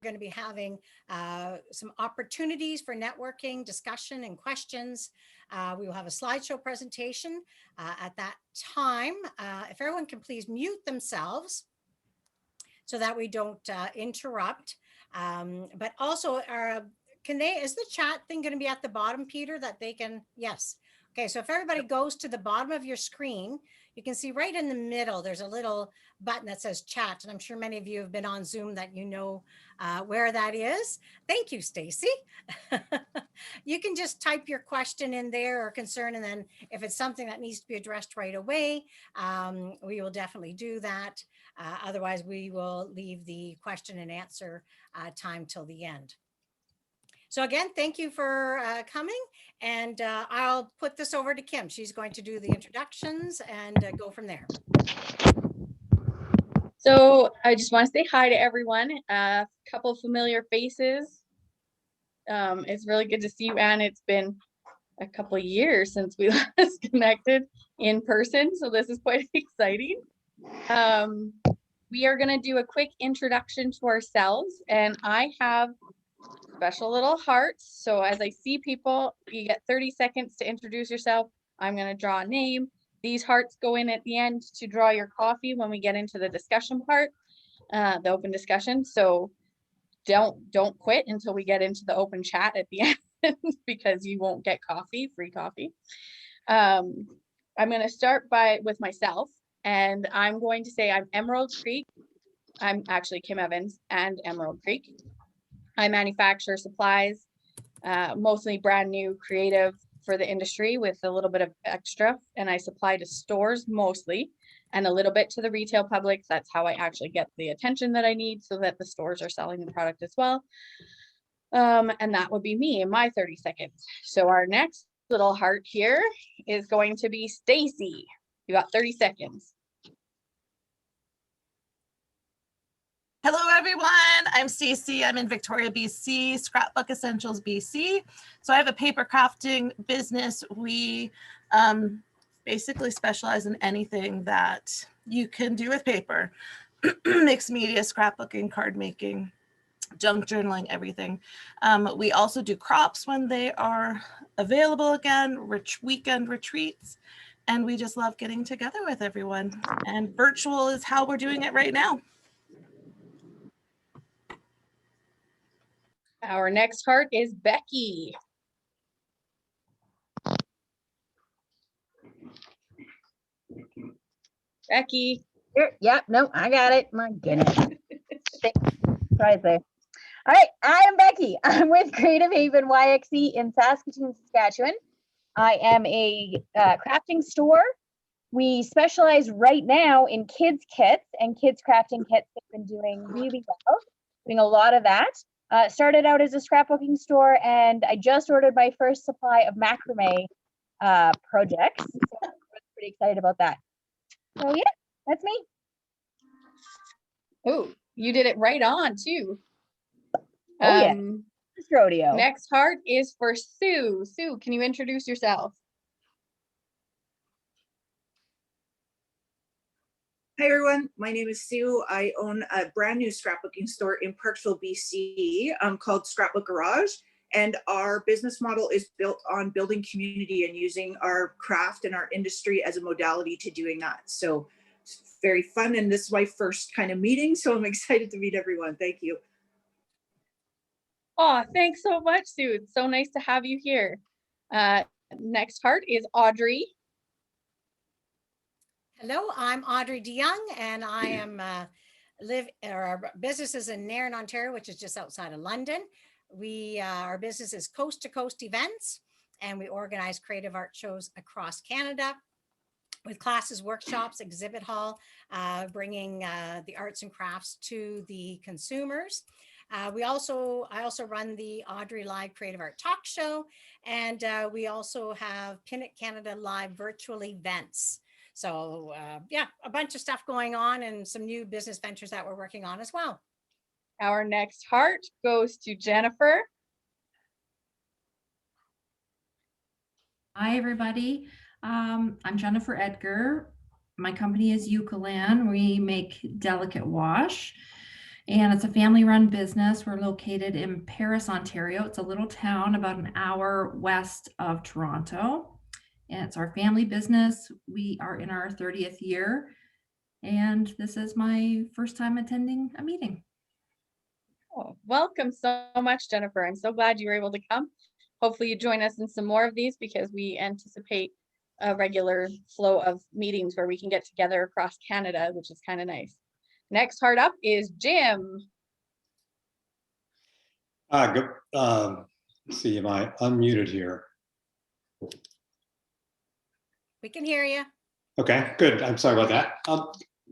going to be having some opportunities for networking, discussion, and questions. We will have a slideshow presentation at that time. If everyone can please mute themselves so that we don't interrupt. But also, is the chat thing going to be at the bottom, Peter, that they can, yes. Okay, so if everybody goes to the bottom of your screen, you can see right in the middle, there's a little button that says chat. And I'm sure many of you have been on Zoom that you know where that is. Thank you, Stacy. You can just type your question in there or concern. And then if it's something that needs to be addressed right away, we will definitely do that. Otherwise, we will leave the question and answer time till the end. So again, thank you for coming, and I'll put this over to Kim. She's going to do the introductions and go from there. So I just want to say hi to everyone. A couple of familiar faces. It's really good to see you, Anne. It's been a couple of years since we last connected in person, so this is quite exciting. We are going to do a quick introduction to ourselves, and I have special little hearts. So as I see people, you get 30 seconds to introduce yourself. I'm going to draw a name. These hearts go in at the end to draw your coffee when we get into the discussion part, the open discussion. So don't quit until we get into the open chat at the end because you won't get free coffee. I'm going to start with myself, and I'm going to say I'm Emerald Creek. I'm actually Kim Evans and Emerald Creek. I manufacture supplies, mostly brand new creative for the industry with a little bit of extra, and I supply to stores mostly and a little bit to the retail public. That's how I actually get the attention that I need so that the stores are selling the product as well. And that would be me in my 30 seconds. So our next little heart here is going to be Stacy. You got 30 seconds. Hello, everyone. I'm Stacey. I'm in Victoria, BC, Scrapbook Essentials, BC. So I have a paper crafting business. We basically specialize in anything that you can do with paper. Mixed media, scrapbooking, card making, junk journaling, everything. We also do crops when they are available again, weekend retreats, and we just love getting together with everyone. And virtual is how we're doing it right now. Our next heart is Becky. Becky. Yep, no, I got it. My goodness. Right there. All right, I am Becky. I'm with Creative Haven YXE in Saskatoon, Saskatchewan. I am a crafting store. We specialize right now in kids kits, and kids crafting kits have been doing really well, doing a lot of that. Started out as a scrapbooking store, and I just ordered my first supply of macrame projects. So I'm pretty excited about that. So yeah, that's me. Oh, you did it right on too. Oh yeah, this rodeo. Next heart is for Sue. Sue, can you introduce yourself? Hi everyone, my name is Sue. I own a brand new scrapbooking store in Parkville, BC called Scrapbook Garage. And our business model is built on building community and using our craft and our industry as a modality to doing that. So it's very fun, and this is my first kind of meeting, so I'm excited to meet everyone. Thank you. Oh, thanks so much, Sue. It's so nice to have you here. Next heart is Audrey. Hello, I'm Audrey DeYoung, and I am our business is in Nairn, Ontario, which is just outside of London. Our business is coast to coast events, and we organize creative art shows across Canada with classes, workshops, exhibit hall, bringing the arts and crafts to the consumers. I also run the Audrey Live Creative Art Talk Show, and we also have Pin It Canada Live virtual events. So yeah, a bunch of stuff going on and some new business ventures that we're working on as well. Our next heart goes to Jennifer. Hi, everybody. I'm Jennifer Edgar. My company is Ukulele. We make delicate wash. and it's a family-run business. We're located in Paris, Ontario. It's a little town about an hour west of Toronto, and it's our family business. We are in our 30th year, and this is my first time attending a meeting. Oh, welcome so much, Jennifer. I'm so glad you were able to come. Hopefully you join us in some more of these because we anticipate a regular flow of meetings where we can get together across Canada, which is kind of nice. Next heart up is Jim. Good. Let's see, am I unmuted here? We can hear you. Okay, good. I'm sorry about that.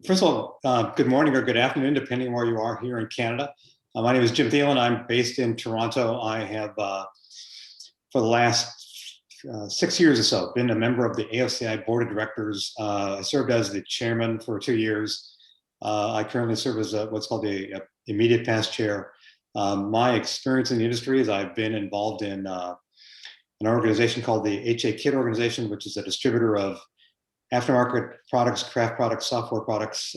First of all, good morning or good afternoon, depending where you are here in Canada. My name is Jim Thielen. I'm based in Toronto. I have, for the last 6 years or so, been a member of the AFCI Board of Directors. I served as the chairman for 2 years. I currently serve as what's called the immediate past chair. My experience in the industry is I've been involved in an organization called the HA Kit organization, which is a distributor of aftermarket products, craft products, software products,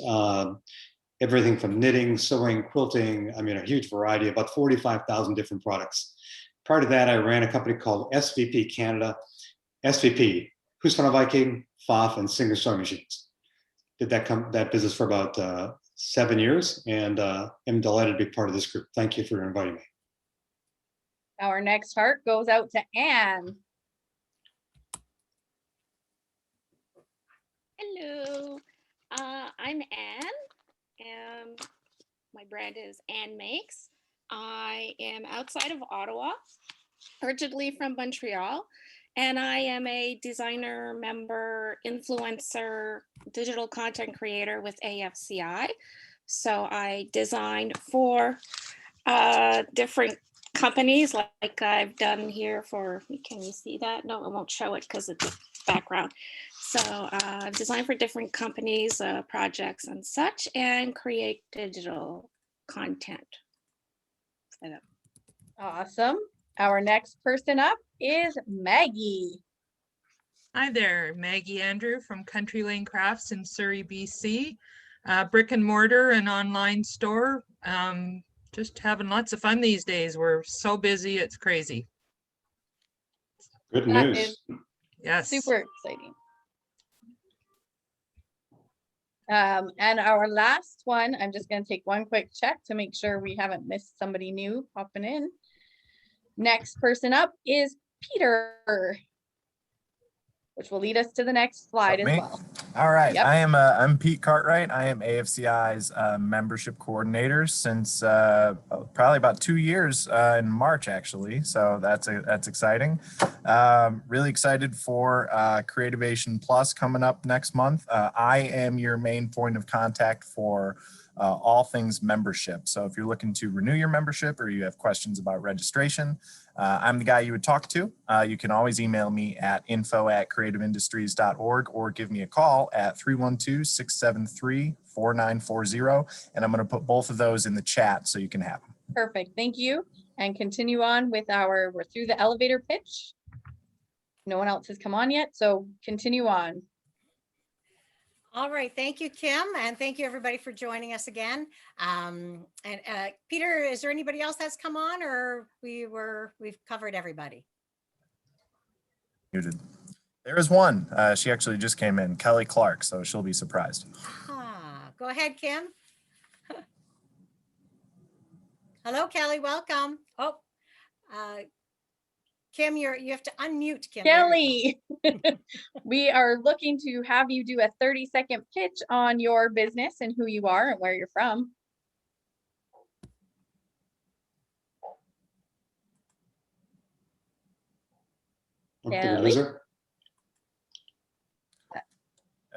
everything from knitting, sewing, quilting. I mean, a huge variety, about 45,000 different products. Prior to that, I ran a company called SVP Canada. SVP, Husqvarna Viking, Pfaff, and Singer sewing machines. Did that business for about 7 years, and am delighted to be part of this group. Thank you for inviting me. Our next heart goes out to Anne. Hello, I'm Anne, and my brand is Anne Makes. I am outside of Ottawa, originally from Montreal, and I am a designer, member, influencer, digital content creator with AFCI. So I design for different companies like I've done here for, can you see that? No, it won't show it because it's the background. So I've designed for different companies, projects and such, and create digital content. Awesome. Our next person up is Maggie. Hi there, Maggie Andrew from Country Lane Crafts in Surrey, BC. Brick and mortar and online store. Just having lots of fun these days. We're so busy, it's crazy. Good That news. is Yes. super exciting. And our last one, I'm just going to take one quick check to make sure we haven't missed somebody new popping in. Next person up is Peter, which will lead us to the next slide as well. All right, Yep. I'm Pete Cartwright. I am AFCI's membership coordinator since probably about 2 years in March, actually. So that's exciting. Really excited for Creativation Plus coming up next month. I am your main point of contact for all things membership. So if you're looking to renew your membership or you have questions about registration, I'm the guy you would talk to. You can always email me at info@creativeindustries.org or give me a call at 312-673-4940. And I'm going to put both of those in the chat so you can have them. Perfect. Thank you. And continue on with we're through the elevator pitch. No one else has come on yet, so continue on. All right, thank you, Kim, and thank you everybody for joining us again. Peter, is there anybody else that's come on, or we've covered everybody? Muted. There is one. She actually just came in, Kelly Clark, so she'll be surprised. Go ahead, Kim. Hello, Kelly. Welcome. Oh, Kim, you have to unmute, Kim. Kelly, we are looking to have you do a 30-second pitch on your business and who you are and where you're from. Did we lose her?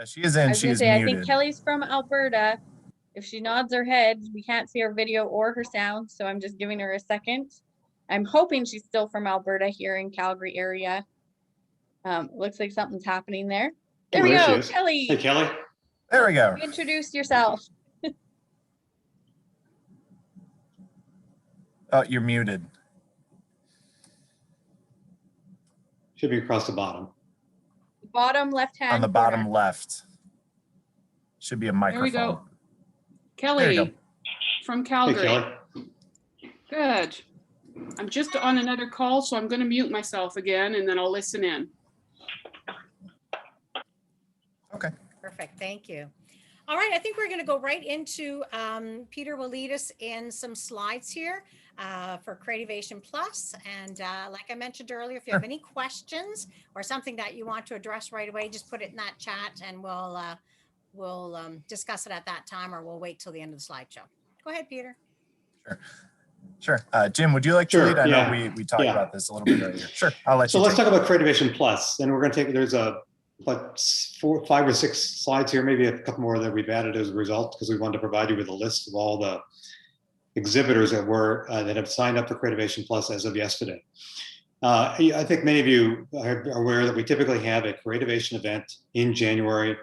She is in. She is muted. I think Kelly's from Alberta. If she nods her head, we can't see her video or her sound, so I'm just giving her a second. I'm hoping she's still from Alberta here in Calgary area. Looks like something's happening there. There we go, Kelly. Hey, Kelly. There we go. Introduce yourself. Oh, you're muted. Should be across the bottom. Bottom left hand. On the corner. bottom left. Should be a microphone. There we go. Kelly. from Hey, Calgary. Kelly. Good. I'm just on another call, so I'm going to mute myself again and then I'll listen in. Okay. Perfect, thank you. All right, I think we're gonna go right into, Peter will lead us in some slides here for Creativation Plus. And like I mentioned earlier, if you have any questions or something that you want to address right away, just put it in that chat and we'll discuss it at that time, or we'll wait till the end of the slideshow. Go ahead, Peter. Sure. Jim, would you like to Sure, lead? I yeah. know we talked Yeah. about this a little bit earlier. Sure, I'll let So you let's take talk about Creativation Plus, and we're going to take, there's about 5 or 6 slides here, maybe a couple more that we've added as a result, because we wanted to provide you with a list of all the exhibitors that have signed up for Creativation Plus as of yesterday. I think many of you are aware that we typically have a Creativation event in January.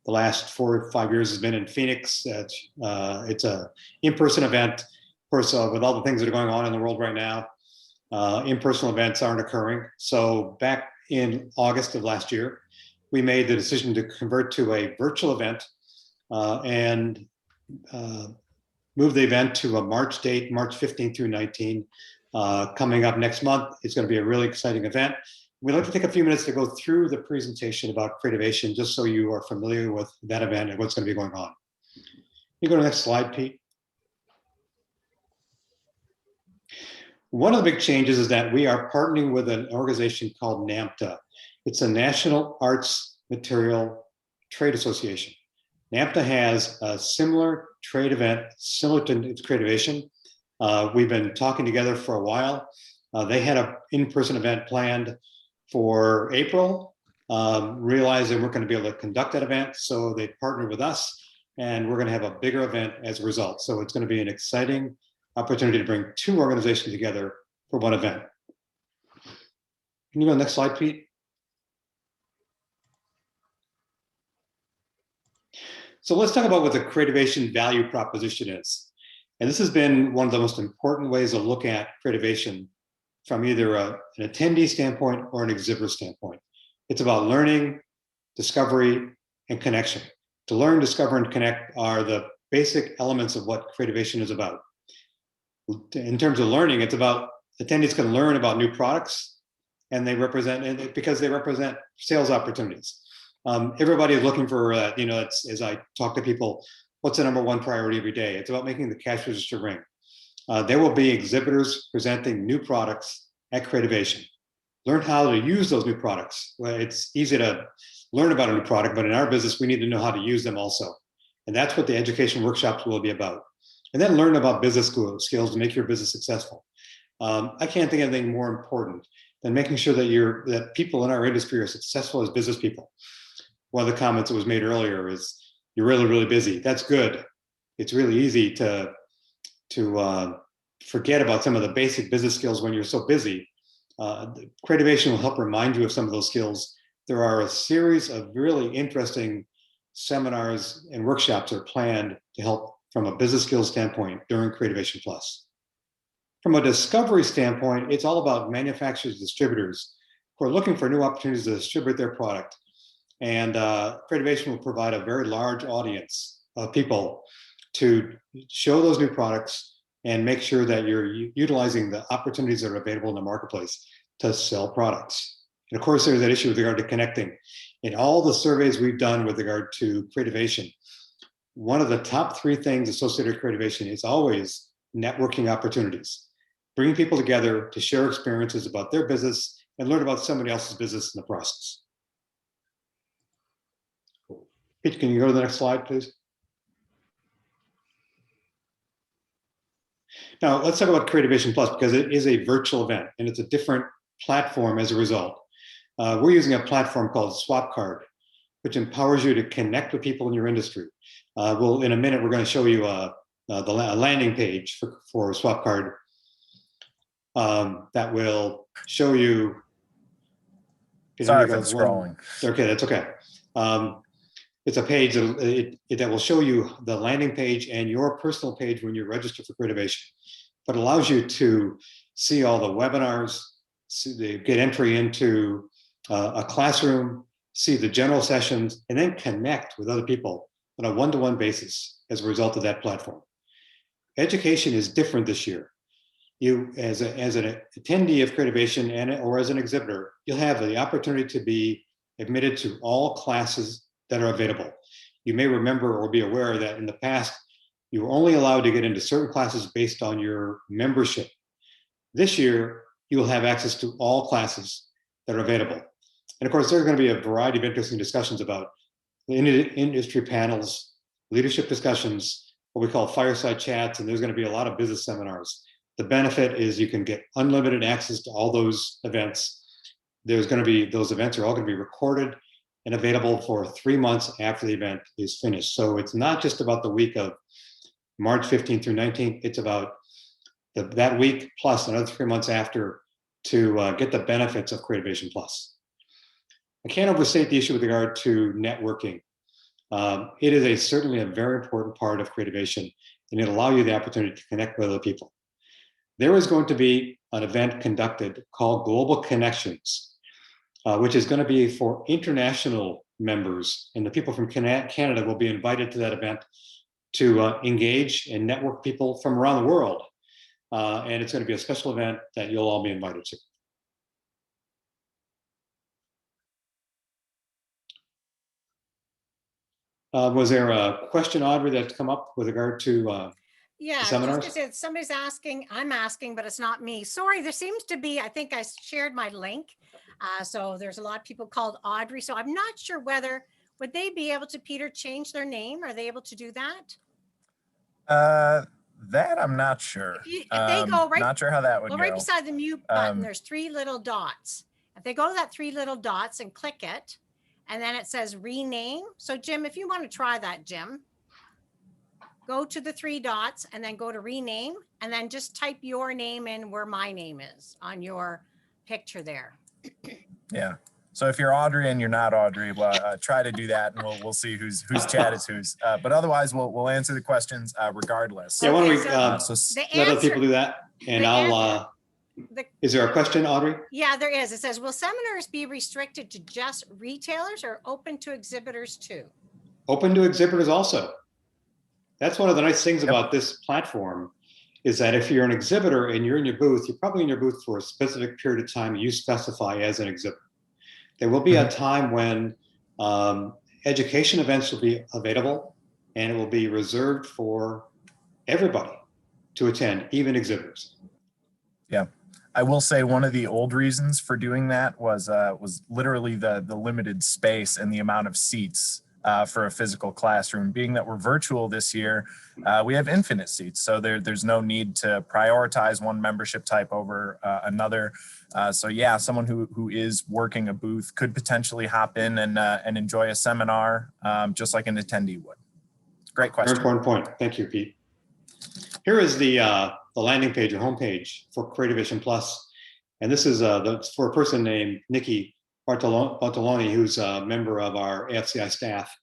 The last 4 or 5 years has been in Phoenix. It's a in-person event. Of course, with all the things that are going on in the world right now, in-person events aren't occurring. So back in August of last year, we made the decision to convert to a virtual event and move the event to a March date, March 15 through 19. Coming up next month, it's going to be a really exciting event. We'd like to take a few minutes to go through the presentation about Creativation, just so you are familiar with that event and what's going to be going on. You go to the next slide, Pete. One of the big changes is that we are partnering with an organization called NAMTA. It's a National Arts Material Trade Association. NAMTA has a similar trade event, similar to its Creativation. We've been talking together for a while. They had an in-person event planned for April, realized they weren't going to be able to conduct that event, so they partnered with us, and we're going to have a bigger event as a result. So it's going to be an exciting opportunity to bring 2 organizations together for one event. Can you go to the next slide, Pete? So let's talk about what the Creativation value proposition is. And this has been one of the most important ways to look at Creativation from either an attendee standpoint or an exhibitor standpoint. It's about learning, discovery, and connection. To learn, discover, and connect are the basic elements of what Creativation is about. In terms of learning, it's about attendees can learn about new products, and because they represent sales opportunities. Everybody is looking for, as I talk to people, what's the #1 priority every day? It's about making the cash register ring. There will be exhibitors presenting new products at Creativation. Learn how to use those new products. Well, it's easy to learn about a new product, but in our business, we need to know how to use them also. And that's what the education workshops will be about. And then learn about business skills to make your business successful. I can't think of anything more important than making sure that people in our industry are successful as business people. One of the comments that was made earlier is, you're really, really busy. That's good. It's really easy to forget about some of the basic business skills when you're so busy. Creativation will help remind you of some of those skills. There are a series of really interesting seminars and workshops that are planned to help from a business skills standpoint during Creativation Plus. From a discovery standpoint, it's all about manufacturers, distributors who are looking for new opportunities to distribute their product. And Creativation will provide a very large audience of people to show those new products and make sure that you're utilizing the opportunities that are available in the marketplace to sell products. And of course, there's that issue with regard to connecting. In all the surveys we've done with regard to Creativation, one of the top 3 things associated with Creativation is always networking opportunities. Bringing people together to share experiences about their business and learn about somebody else's business in the process. Pete, can you go to the next slide, please? Now, let's talk about Creativation Plus, because it is a virtual event and it's a different platform as a result. We're using a platform called SwapCard, which empowers you to connect with people in your industry. In a minute, we're going to show you a landing page for SwapCard that will show you. Sorry for the scrolling. Okay, that's okay. It's a page that will show you the landing page and your personal page when you register for Creativation, but allows you to see all the webinars, get entry into a classroom, see the general sessions, and then connect with other people on a one-to-one basis as a result of that platform. education is different this year. You, as an attendee of Creativation or as an exhibitor, you'll have the opportunity to be admitted to all classes that are available. You may remember or be aware that in the past, you were only allowed to get into certain classes based on your membership. This year, you will have access to all classes that are available. And of course, there are going to be a variety of interesting discussions about the industry panels, leadership discussions, what we call fireside chats, and there's going to be a lot of business seminars. The benefit is you can get unlimited access to all those events. There's going to be, those events are all going to be recorded and available for 3 months after the event is finished. So it's not just about the week of March 15th through 19th, it's about that week plus another 3 months after to get the benefits of Creativation Plus. I can't overstate the issue with regard to networking. It is certainly a very important part of Creativation, and it'll allow you the opportunity to connect with other people. There is going to be an event conducted called Global Connections, which is going to be for international members, and the people from Canada will be invited to that event to engage and network people from around the world. And it's going to be a special event that you'll all be invited to. Was there a question, Audrey, that's come up with regard to Yeah, I was just seminars? gonna say, somebody's asking, I'm asking, but it's not me. Sorry, there seems to be, I think I shared my link. So there's a lot of people called Audrey. So I'm not sure whether, would they be able to, Peter, change their name? Are they able to do that? That I'm not sure. If they go right, Not sure how that would well, go. right beside the mute button, there's 3 little dots. If they go to that 3 little dots and click it, and then it says rename. So Jim, if you want to try that, Jim, go to the 3 dots and then go to rename, and then just type your name in where my name is on your picture there. Yeah. So if you're Audrey and you're not Audrey, well, try to do that, and we'll see whose chat is whose. But otherwise, we'll answer the questions regardless. Yeah, why don't we So let other people do that, and I'll. Is there a question, Audrey? Yeah, there is. It says, will seminars be restricted to just retailers or open to exhibitors too? Open to exhibitors also. That's one of the nice things about this platform, is that if you're an exhibitor and you're in your booth, you're probably in your booth for a specific period of time you specify as an exhibitor. There will be a time when education events will be available, and it will be reserved for everybody to attend, even exhibitors. Yeah. I will say one of the old reasons for doing that was literally the limited space and the amount of seats for a physical classroom. Being that we're virtual this year, we have infinite seats, so there's no need to prioritize one membership type over another. So yeah, someone who is working a booth could potentially hop in and enjoy a seminar just like an attendee would. Great question. Very important point. Thank you, Pete. Here is the landing page or homepage for Creativation Plus, and this is for a person named Nikki Bartoloni, who's a member of our AFCI staff.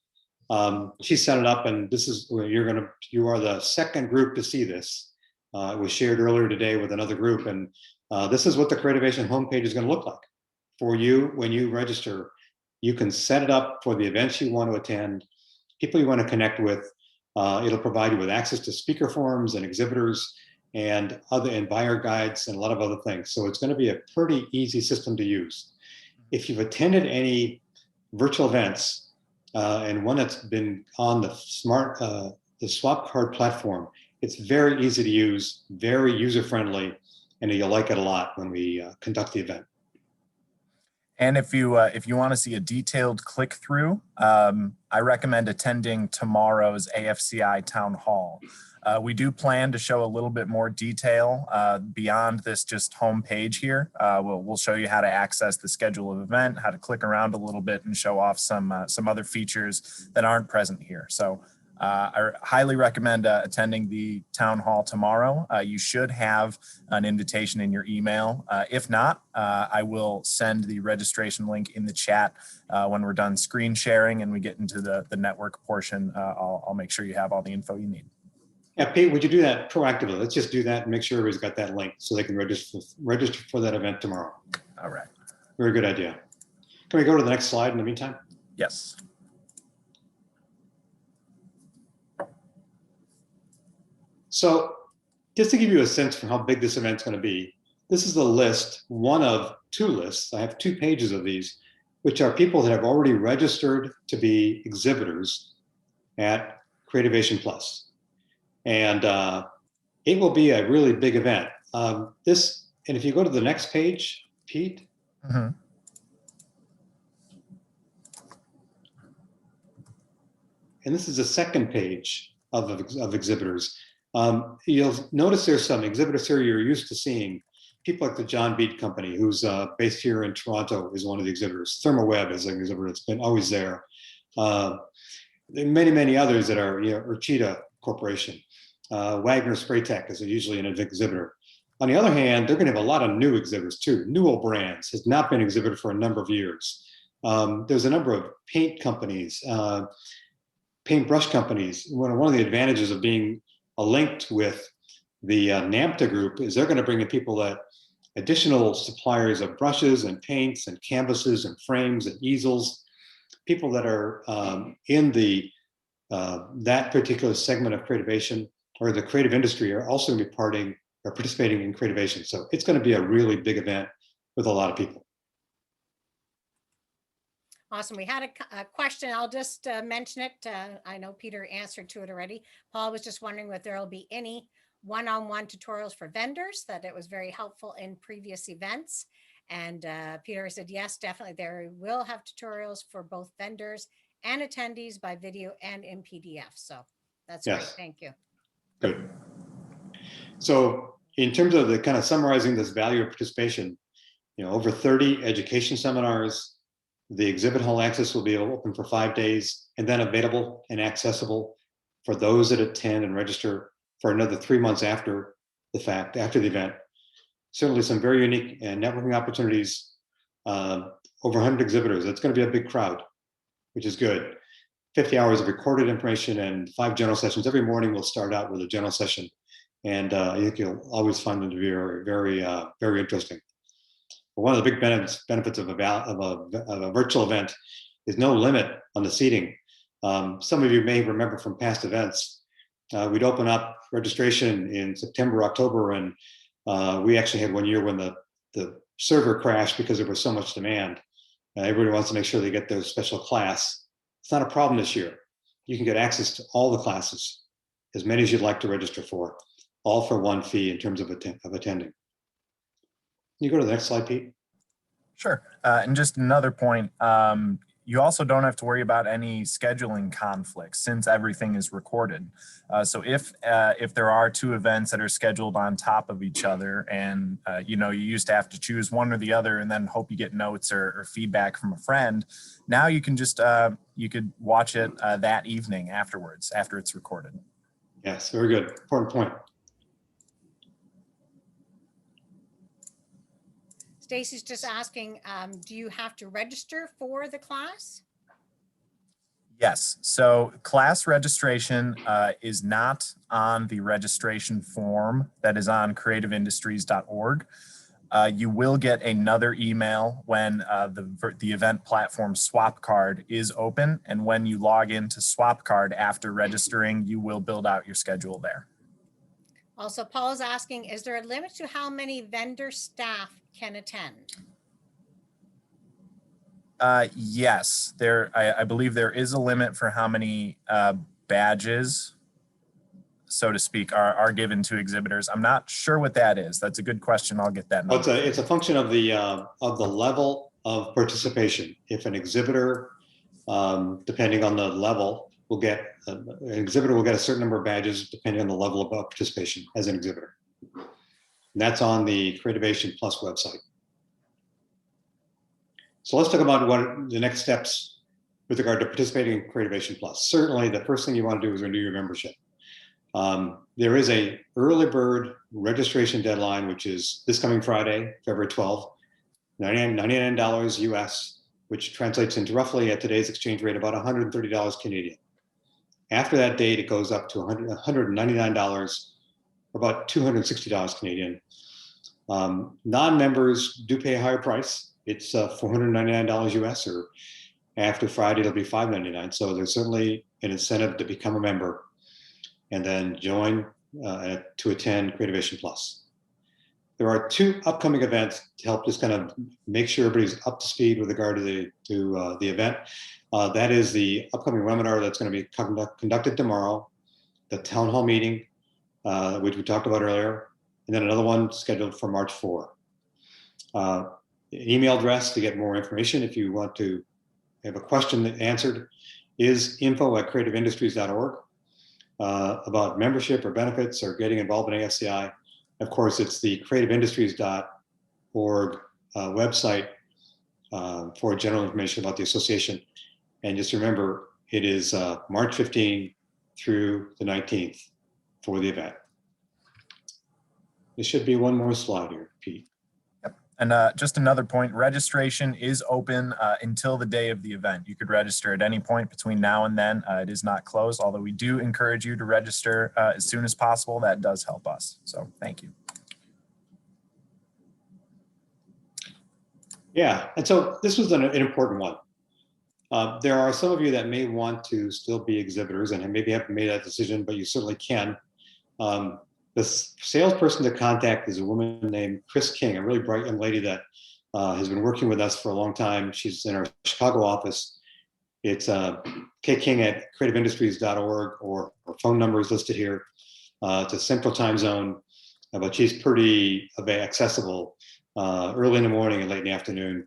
She set it up, and this is where you are the second group to see this. It was shared earlier today with another group, and this is what the Creativation homepage is going to look like for you when you register. You can set it up for the events you want to attend, people you want to connect with. It'll provide you with access to speaker forums and exhibitors and buyer guides and a lot of other things. So it's going to be a pretty easy system to use. If you've attended any virtual events and one that's been on the Swap Card platform, it's very easy to use, very user-friendly, and you'll like it a lot when we conduct the event. And if you want to see a detailed click-through, I recommend attending tomorrow's AFCI Town Hall. We do plan to show a little bit more detail beyond this just home page here. We'll show you how to access the schedule of event, how to click around a little bit and show off some other features that aren't present here. So I highly recommend attending the town hall tomorrow. You should have an invitation in your email. If not, I will send the registration link in the chat when we're done screen sharing and we get into the network portion. I'll make sure you have all the info you need. Yeah, Pete, would you do that proactively? Let's just do that and make sure everybody's got that link so they can register for that event tomorrow. All right. Very good idea. Can we go to the next slide in the meantime? Yes. So just to give you a sense for how big this event's going to be, this is a list, one of 2 lists. I have 2 pages of these, which are people that have already registered to be exhibitors at Creativation Plus. And it will be a really big event. And if you go to the next page, Pete. Mhm. And this is the second page of exhibitors. You'll notice there's some exhibitors here you're used to seeing. People like the John Beat Company, who's based here in Toronto, is one of the exhibitors. ThermoWeb is an exhibitor that's been always there. There are many, many others that are, Urchita Corporation. Wagner Spray Tech is usually an exhibitor. On the other hand, they're going to have a lot of new exhibitors too. Newell Brands has not been exhibited for a number of years. There's a number of paint companies, paintbrush companies. One of the advantages of being linked with the NAMTA group is they're going to bring in people that additional suppliers of brushes and paints and canvases and frames and easels, people that are in the that particular segment of creativation or the creative industry are also going to be participating in Creativation. So it's going to be a really big event with a lot of people. Awesome. We had a question. I'll just mention it. I know Peter answered to it already. Paul was just wondering if there will be any one-on-one tutorials for vendors, that it was very helpful in previous events. And Peter said, yes, definitely. There will have tutorials for both vendors and attendees by video and in PDF. So that's great. Thank you. Good. So in terms of the kind of summarizing this value of participation, over 30 education seminars. The exhibit hall access will be open for 5 days and then available and accessible for those that attend and register for another 3 months after the fact, after the event. Certainly some very unique networking opportunities, over 100 exhibitors. It's going to be a big crowd, which is good. 50 hours of recorded information and 5 general sessions. Every morning we'll start out with a general session. And I think you'll always find them to be very, very, very interesting. One of the big benefits of a virtual event is no limit on the seating. Some of you may remember from past events, we'd open up registration in September, October, and we actually had one year when the server crashed because there was so much demand. Everybody wants to make sure they get their special class. It's not a problem this year. You can get access to all the classes, as many as you'd like to register for, all for one fee in terms of attending. Can you go to the next slide, Pete? Sure. And just another point, you also don't have to worry about any scheduling conflicts since everything is recorded. So if there are 2 events that are scheduled on top of each other and you used to have to choose one or the other and then hope you get notes or feedback from a friend, now you can just, you could watch it that evening afterwards, after it's recorded. Yes, very good. Important point. Stacy's just asking, do you have to register for the class? Yes. So class registration is not on the registration form that is on creativeindustries.org. You will get another email when the event platform SwapCard is open. And when you log into SwapCard after registering, you will build out your schedule there. Also, Paul is asking, is there a limit to how many vendor staff can attend? Yes, I believe there is a limit for how many badges, so to speak, are given to exhibitors. I'm not sure what that is. That's a good question. I'll get that. Well, it's a function of the level of participation. If an exhibitor, depending on the level, an exhibitor will get a certain number of badges depending on the level of participation as an exhibitor. And that's on the Creativation Plus website. So let's talk about what the next steps with regard to participating in Creativation Plus. Certainly the first thing you want to do is renew your membership. There is a early bird registration deadline, which is this coming Friday, February 12th, $99 US, which translates into roughly at today's exchange rate about $130 Canadian. After that date, it goes up to $199, about $260 Canadian. Non-members do pay a higher price. It's $499 US, or after Friday, it'll be $599. So there's certainly an incentive to become a member and then join to attend Creativation Plus. There are 2 upcoming events to help just kind of make sure everybody's up to speed with regard to the event. That is the upcoming webinar that's going to be conducted tomorrow, the town hall meeting, which we talked about earlier, and then another one scheduled for March 4. Email address to get more information if you want to have a question answered is info@creativeindustries.org. About membership or benefits or getting involved in AFCI. Of course, it's the creativeindustries.org website for general information about the association. And just remember, it is March 15 through the 19th for the event. There should be one more slide here, Pete. And just another point, registration is open until the day of the event. You could register at any point between now and then. It is not closed, although we do encourage you to register as soon as possible. That does help us. So thank you. Yeah, and so this was an important one. There are some of you that may want to still be exhibitors and maybe haven't made that decision, but you certainly can. The salesperson to contact is a woman named Chris King, a really bright young lady that has been working with us for a long time. She's in our Chicago office. It's kking@creativeindustries.org, or her phone number is listed here. It's a central time zone, but she's pretty accessible early in the morning and late in the afternoon.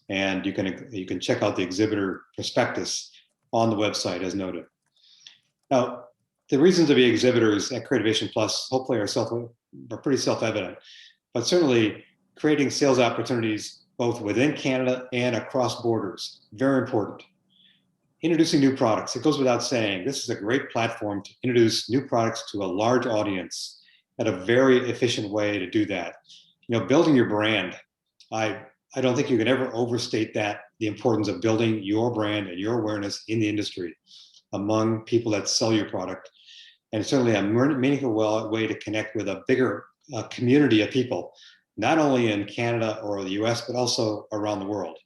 And you can check out the exhibitor prospectus on the website as noted. Now, the reasons to be exhibitors at Creativation Plus hopefully are pretty self-evident, but certainly creating sales opportunities both within Canada and across borders, very important. Introducing new products, it goes without saying, this is a great platform to introduce new products to a large audience at a very efficient way to do that. You know, building your brand, I don't think you can ever overstate that, the importance of building your brand and your awareness in the industry among people that sell your product. And certainly a meaningful way to connect with a bigger community of people, not only in Canada or the US, but also around the world.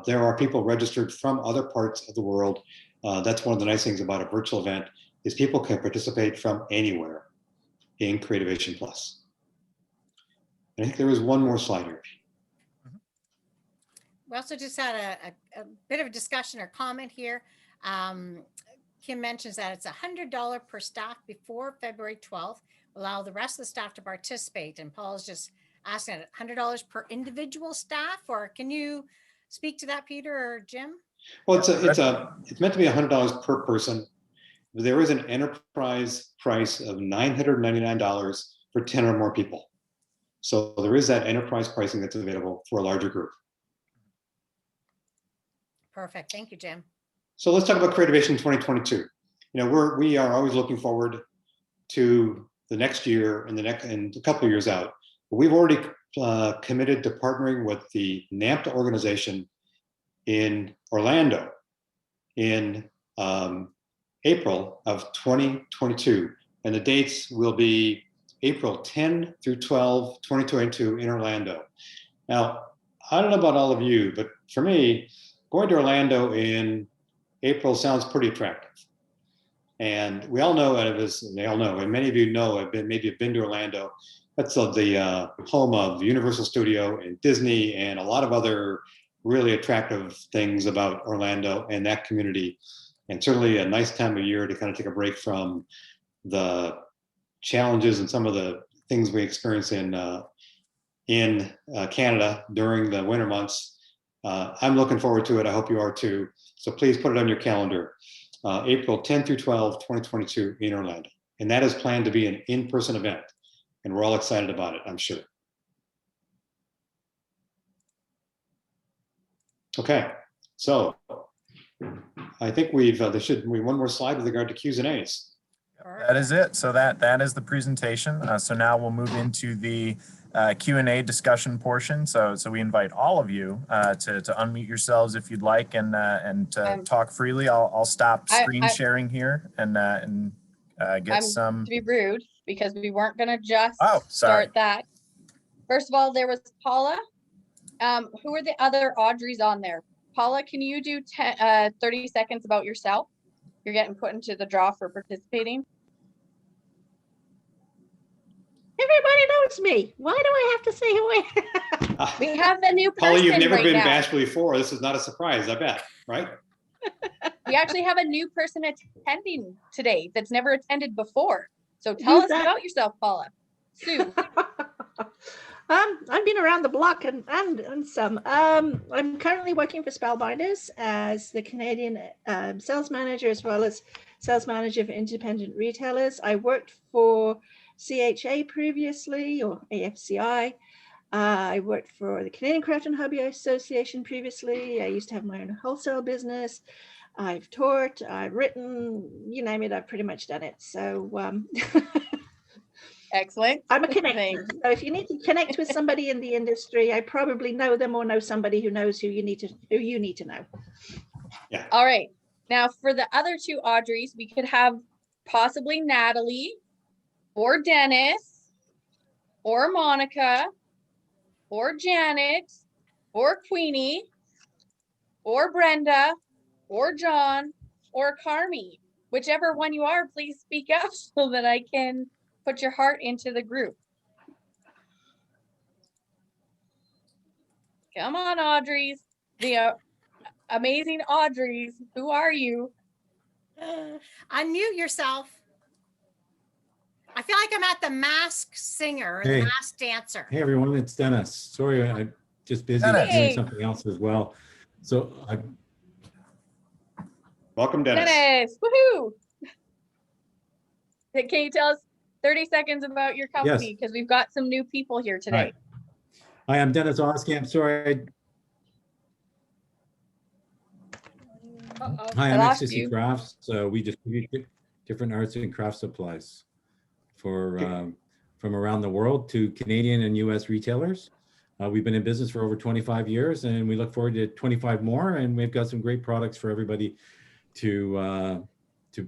There are people registered from other parts of the world. That's one of the nice things about a virtual event is people can participate from anywhere in Creativation Plus. I think there is one more slide here. We also just had a bit of a discussion or comment here. Kim mentions that it's $100 per staff before February 12th, allow the rest of the staff to participate. And Paul's just asking $100 per individual staff, or can you speak to that, Peter or Jim? Well, it's meant to be $100 per person. There is an enterprise price of $999 for 10 or more people. So there is that enterprise pricing that's available for a larger group. Perfect. Thank you, Jim. So let's talk about Creativation 2022. You know, we are always looking forward to the next year and a couple of years out. But we've already committed to partnering with the NAMTA organization in Orlando in April of 2022. And the dates will be April 10 through 12, 2022 in Orlando. Now, I don't know about all of you, but for me, going to Orlando in April sounds pretty attractive. And we all know, and many of you know, maybe have been to Orlando. That's the home of Universal Studio and Disney and a lot of other really attractive things about Orlando and that community. And certainly a nice time of year to kind of take a break from the challenges and some of the things we experience in Canada during the winter months. I'm looking forward to it. I hope you are too. So please put it on your calendar. April 10 through 12, 2022 in Orlando. And that is planned to be an in-person event. And we're all excited about it, I'm sure. Okay, so I think there should be one more slide with regard to Q's and A's. That is it. So that is the presentation. So now we'll move into the Q&A discussion portion. So we invite all of you to unmute yourselves if you'd like and to talk freely. I'll stop screen sharing here and get some. To be rude, because we weren't going to just start that. First of all, there was Paula. Who are the other Audreys on there? Paula, can you do 30 seconds about yourself? You're getting put into the draw for participating. Everybody knows me. Why do I have to say who I am? We have the new person Polly, you've never right been now. bashful before. This is not a surprise, I bet, right? We actually have a new person attending today that's never attended before. So tell us about yourself, Paula. Sue. I've been around the block and some. I'm currently working for Spellbinders as the Canadian sales manager, as well as sales manager for independent retailers. I worked for CHA previously, or AFCI. I worked for the Canadian Craft and Hobby Association previously. I used to have my own wholesale business. I've taught, I've written, you name it, I've pretty much done it. So excellent. I'm a connector. So if you need to connect with somebody in the industry, I probably know them or know somebody who knows who you need to know. Yeah. All right. Now for the other two Audreys, we could have possibly Natalie or Dennis or Monica or Janet or Queenie or Brenda or John or Carmi. Whichever one you are, please speak up so that I can put your heart into the group. Come on, Audreys, the amazing Audreys. Who are you? Unmute yourself. I feel like I'm at the Masked Singer or the Hey. Masked Dancer. Hey everyone, it's Dennis. Sorry, I'm just busy Dennis. doing something else as well. So Welcome, Dennis. Dennis, woohoo! Can you tell us 30 seconds about your company? Because we've got some new people here today. Hi, I'm Dennis Oskamp. Sorry. Hi, I'm Ecstasy Crafts. So we distribute different arts and craft supplies for from around the world to Canadian and US retailers. We've been in business for over 25 years and we look forward to 25 more, and we've got some great products for everybody to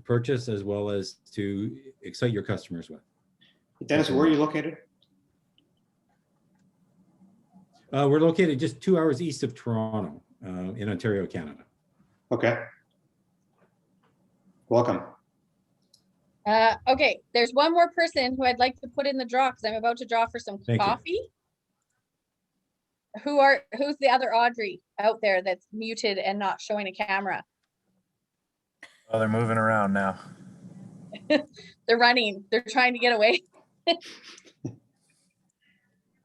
purchase as well as to excite your customers with. Dennis, where are you located? We're located just 2 hours east of Toronto in Ontario, Canada. Okay. Welcome. Okay, there's one more person who I'd like to put in the draw because I'm about to draw for some coffee. Who's the other Audrey out there that's muted and not showing a camera? Oh, they're moving around now. They're running. They're trying to get away.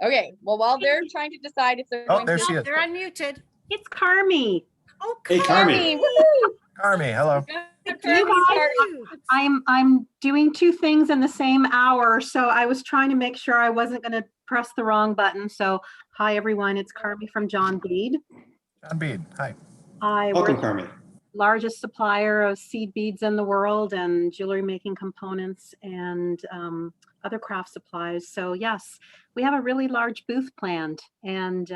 Okay, well, while they're trying to decide if they're going there to... she is. They're unmuted. It's Carmi. Oh, Hey, Carmi. Carmi, hello. You guys, I'm doing two things in the same hour, so I was trying to make sure I wasn't going to press the wrong button. So, hi everyone, it's Carmi from John Bead. John Bead, hi. Welcome, We're Carmi. the largest supplier of seed beads in the world and jewelry making components and other craft supplies. So yes, we have a really large booth planned, and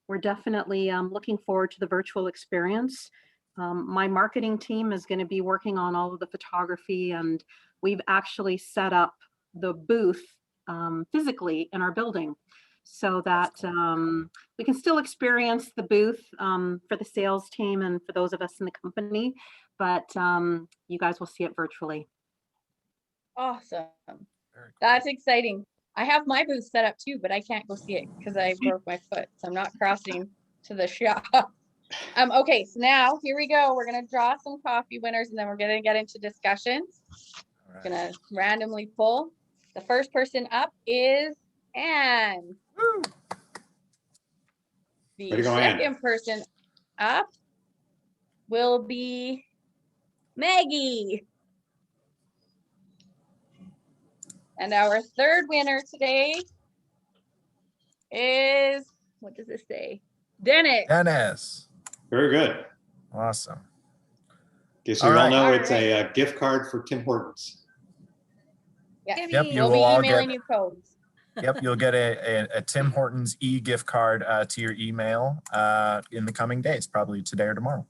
we're definitely looking forward to the virtual experience. My marketing team is going to be working on all of the photography, and we've actually set up the booth physically in our building so that we can still experience the booth for the sales team and for those of us in the company, but you guys will see it virtually. awesome. That's exciting. I have my booth set up too, but I can't go see it because I broke my foot, so I'm not crossing to the shop. Okay, so now here we go. We're gonna draw some coffee winners, and then we're gonna get into discussions. All right. Gonna randomly pull. The first person up is Anne. Woo. The Way to go, Anne. second person up will be Maggie. And our third winner today is, what does this say? Dennis. Dennis. Very good. Awesome. Okay, so All you all right. know All it's right. a gift card for Tim Hortons. Yes. Yep, you We'll will be all emailing get. you codes. Yep, you'll get a Tim Hortons e-gift card to your email in the coming days, probably today or tomorrow.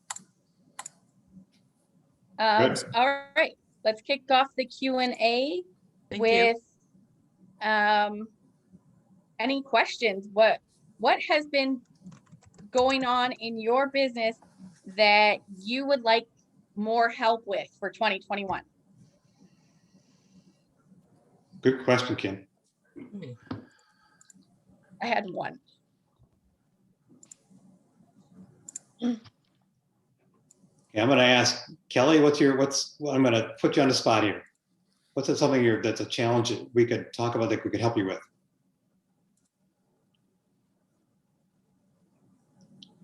Good. All right, let's kick off the Q&A Thank with any questions. What has been going on in your business that you would like more help with for 2021? Good question, Kim. I had one. Okay, I'm going to ask Kelly, I'm going to put you on the spot here. What's something that's a challenge that we could talk about that we could help you with?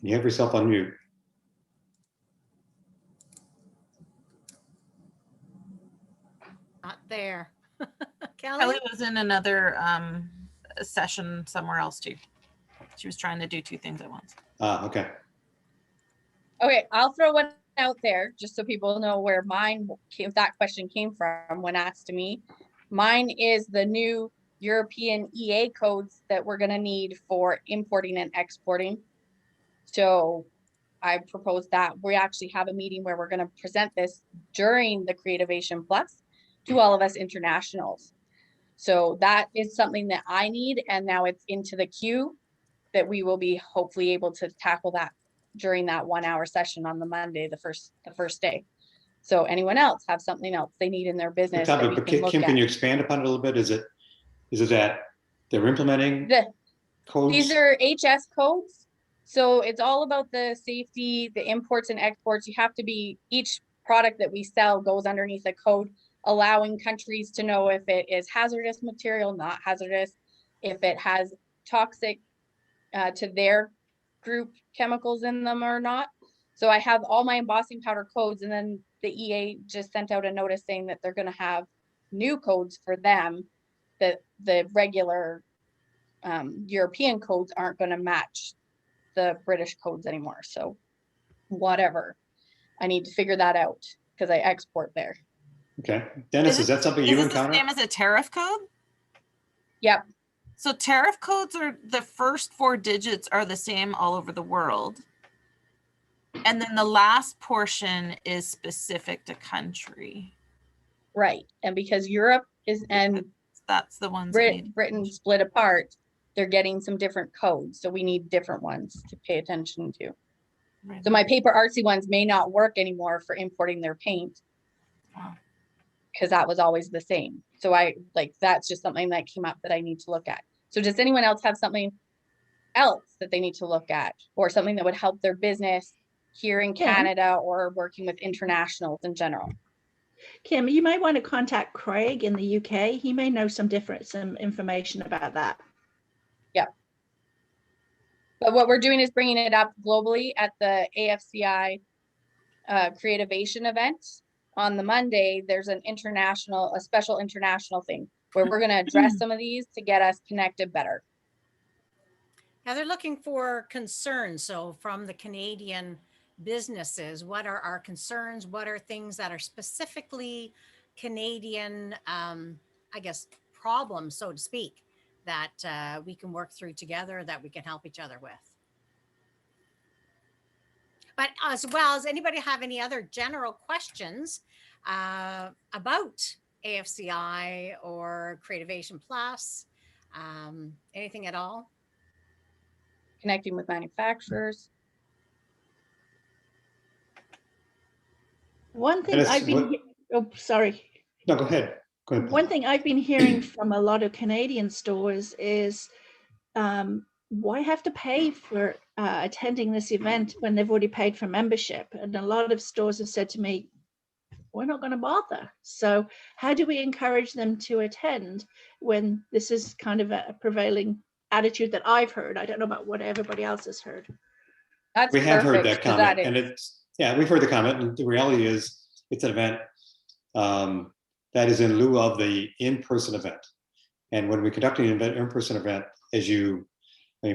You have yourself on mute. Not there. Kelly? Kelly was in another session somewhere else too. She was trying to do two things at once. Okay. Okay, I'll throw one out there just so people know where that question came from when asked to me. Mine is the new European EA codes that we're going to need for importing and exporting. So I proposed that we actually have a meeting where we're going to present this during the Creativation Plus to all of us internationals. So that is something that I need, and now it's into the queue that we will be hopefully able to tackle that during that 1 hour session on the Monday, the first day. So anyone else have something else they need in their business that we can look Kim, at? can you expand upon it a little bit? Is it that they're implementing codes? These are HS codes. So it's all about the safety, the imports and exports. You have to be, each product that we sell goes underneath a code, allowing countries to know if it is hazardous material, not hazardous, if it has toxic to their group chemicals in them or not. So I have all my embossing powder codes, and then the EA just sent out a notice saying that they're going to have new codes for them, that the regular European codes aren't going to match the British codes anymore. So whatever, I need to figure that out because I export there. Okay, Dennis, is that something you encounter? Is it the same as a tariff code? Yep. So tariff codes are the first 4 digits are the same all over the world. And then the last portion is specific to country. Right. And because Europe is, and that's the ones Britain split apart, they're getting some different codes. So we need different ones to pay attention to. Right. So my paper artsy ones may not work anymore for importing their paint. Wow. Because that was always the same. So that's just something that came up that I need to look at. So does anyone else have something else that they need to look at, or something that would help their business here in Canada or working with internationals in general? Kim, you may want to contact Craig in the UK. He may know some information about that. Yeah. But what we're doing is bringing it up globally at the AFCI Creativation event. On the Monday, there's a special international thing where we're going to address some of these to get us connected better. Now they're looking for concerns. So from the Canadian businesses, what are our concerns? What are things that are specifically Canadian, I guess, problems, so to speak, that we can work through together, that we can help each other with? But as well, as anybody have any other general questions about AFCI or Creativation Plus, anything at all? Connecting with manufacturers. One thing I've been, oh, sorry. No, go ahead. Go ahead. One thing I've been hearing from a lot of Canadian stores is why have to pay for attending this event when they've already paid for membership? And a lot of stores have said to me, we're not going to bother. So how do we encourage them to attend when this is kind of a prevailing attitude that I've heard? I don't know about what everybody else has heard. We have heard that comment, and we've heard the comment, and the reality is it's an event that is in lieu of the in-person event. And when we conduct an in-person event,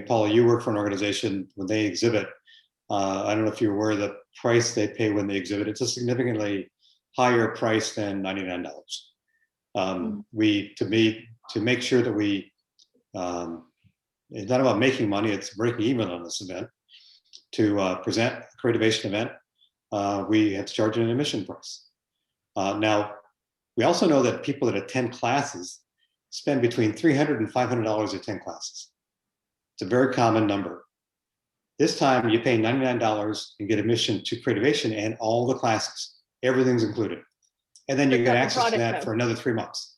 Paula, you work for an organization, when they exhibit, I don't know if you're aware of the price they pay when they exhibit. It's a significantly higher price than $99. To make sure that we, it's not about making money, it's breaking even on this event. To present a Creativation event, we have to charge an admission price. Now, we also know that people that attend classes spend between $300 and $500 to attend classes. It's a very common number. This time you pay $99 and get admission to Creativation and all the classes. Everything's included. And then you get access to that for another 3 months.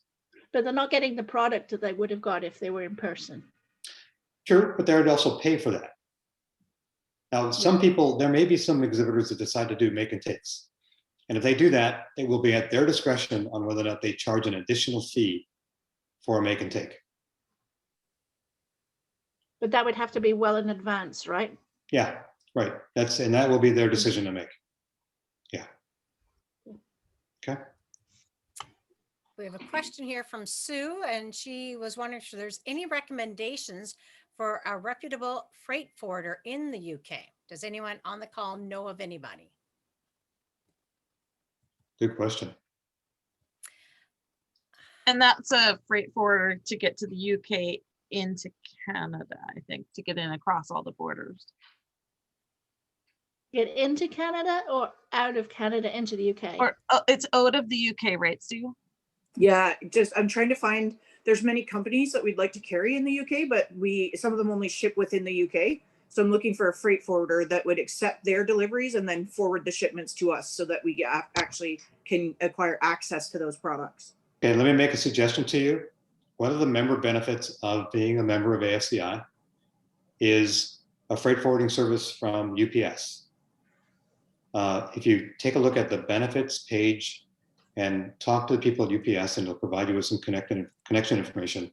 But they're not getting the product that they would have got if they were in person. True, but they would also pay for that. Now, some people, there may be some exhibitors that decide to do make and takes. And if they do that, it will be at their discretion on whether or not they charge an additional fee for a make and take. But that would have to be well in advance, right? Yeah, right. And that will be their decision to make. Yeah. Okay. We have a question here from Sue, and she was wondering if there's any recommendations for a reputable freight forwarder in the UK. Does anyone on the call know of anybody? Good question. And that's a freight forwarder to get to the UK into Canada, I think, to get in across all the borders. Get into Canada or out of Canada into the UK? Or it's out of the UK, right, Sue? Yeah, just I'm trying to find, there's many companies that we'd like to carry in the UK, but some of them only ship within the UK. So I'm looking for a freight forwarder that would accept their deliveries and then forward the shipments to us so that we actually can acquire access to those products. Okay, let me make a suggestion to you. One of the member benefits of being a member of AFCI is a freight forwarding service from UPS. If you take a look at the benefits page and talk to the people at UPS, and they'll provide you with some connection information.